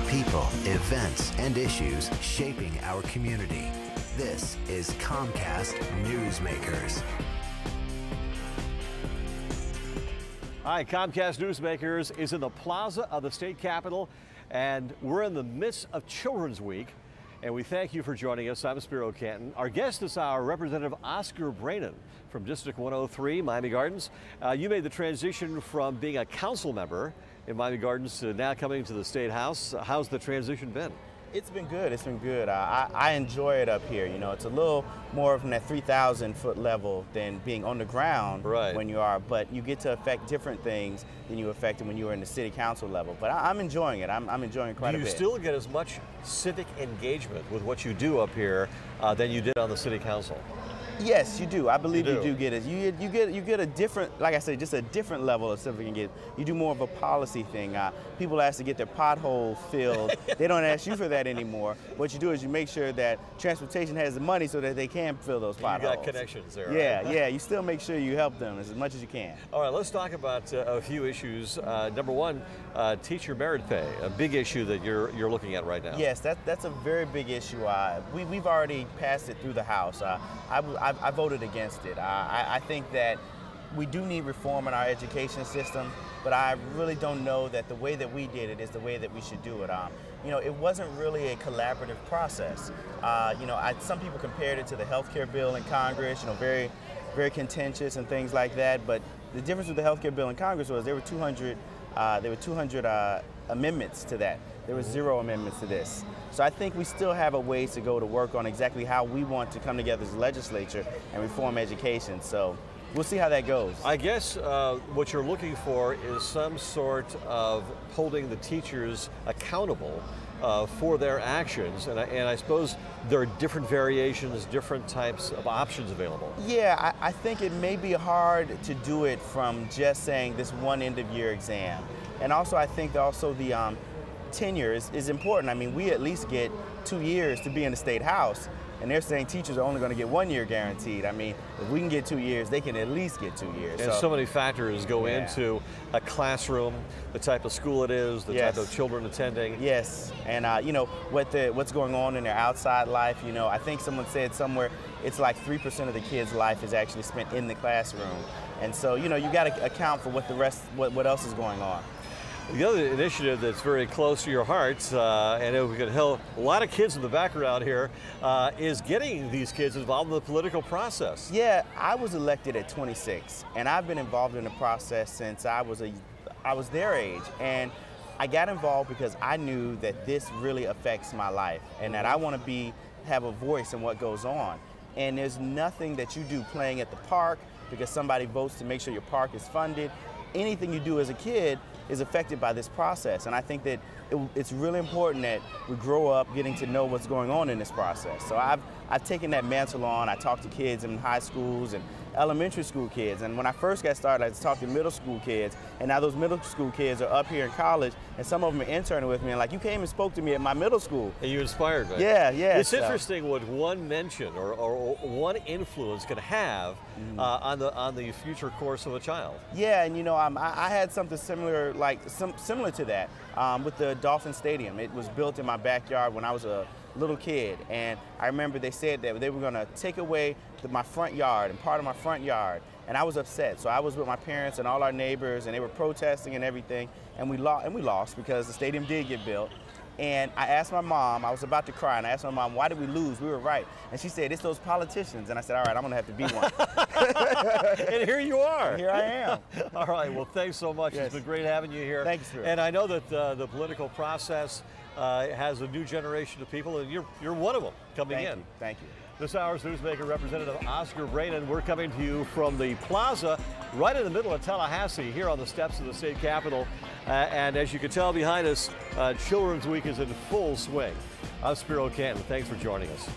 people, events, and issues shaping our community. This is Comcast Newsmakers. Hi, Comcast Newsmakers is in the plaza of the state capitol, and we're in the midst of Children's Week, and we thank you for joining us. I'm Spiro Canton. Our guest this hour, Representative Oscar Braynon from District 103, Miami Gardens. You made the transition from being a council member in Miami Gardens to now coming to the State House. How's the transition been? It's been good. It's been good. I enjoy it up here. You know, it's a little more from that 3,000 foot level than being on the ground when you are, but you get to affect different things than you affected when you were in the city council level. But I'm enjoying it. I'm enjoying it quite a bit. Do you still get as much civic engagement with what you do up here than you did on the city council? Yes, you do. I believe you do get it. You get a different, like I say, just a different level of civic engagement. You do more of a policy thing. People ask to get their pothole filled. They don't ask you for that anymore. What you do is you make sure that transportation has the money so that they can fill those potholes. You got connections there. Yeah, right? yeah. You still make sure you help them as much as you can. All right, let's talk about a few issues. Number one, teacher merit pay, a big issue that you're looking at right now. Yes, that's a very big issue. We've already passed it through the House. I voted against it. I think that we do need reform in our education system, but I really don't know that the way that we did it is the way that we should do it. You know, it wasn't really a collaborative process. You know, some people compared it to the healthcare bill in Congress, you know, very, very contentious and things like that, but the difference with the healthcare bill in Congress was there were 200 amendments to that. There were 0 amendments to this. So I think we still have a ways to go to work on exactly how we want to come together as a legislature and reform education. So we'll see how that goes. I guess what you're looking for is some sort of holding the teachers accountable for their actions. And I suppose there are different variations, different types of options available. Yeah, I think it may be hard to do it from just saying this one end of year exam. And also I think also the tenure is important. I mean, we at least get 2 years to be in the State House, and they're saying teachers are only going to get 1 year guaranteed. I mean, if we can get 2 years, they can at least get 2 years. And so many factors go into a classroom, the type of school it is, the type of children attending. Yes, and you know, what's going on in their outside life. You know, I think someone said somewhere it's like 3% of the kids' life is actually spent in the classroom. And so, you know, you got to account for what the rest, what else is going on. The other initiative that's very close to your heart, and we could help a lot of kids in the background here, is getting these kids involved in the political process. Yeah, I was elected at 26, and I've been involved in the process since I was their age. And I got involved because I knew that this really affects my life, and that I want to have a voice in what goes on. And there's nothing that you do playing at the park because somebody votes to make sure your park is funded. Anything you do as a kid is affected by this process. And I think that it's really important that we grow up getting to know what's going on in this process. So I've taken that mantle on. I talk to kids in high schools and elementary school kids. And when I first got started, I talked to middle school kids. And now those middle school kids are up here in college, and some of them are interning with me. And like, you came and spoke to me at my middle school. And you inspired me. Yeah, yeah. It's interesting what one mention or one influence can have on the future course of a child. Yeah, and you know, I had something similar, similar to that with the Dolphin Stadium. It was built in my backyard when I was a little kid, and I remember they said that they were going to take away my front yard and part of my front yard, and I was upset. So I was with my parents and all our neighbors, and they were protesting and everything, and we lost because the stadium did get built. And I asked my mom, I was about to cry, and I asked my mom, why did we lose? We were right. And she said, it's those politicians. And I said, all right, I'm going to have to be one. And here you are. And here I am. All right, well, thanks so much. Yes. It's been great having you here. Thank you, sir. And I know that the political process has a new generation of people, and you're one of them coming in. Thank you. This hour's newsmaker, Representative Oscar Braynon. We're coming to you from the plaza right in the middle of Tallahassee, here on the steps of the state capitol. And as you can tell behind us, Children's Week is in full swing. I'm Spiro Canton. Thanks for joining us.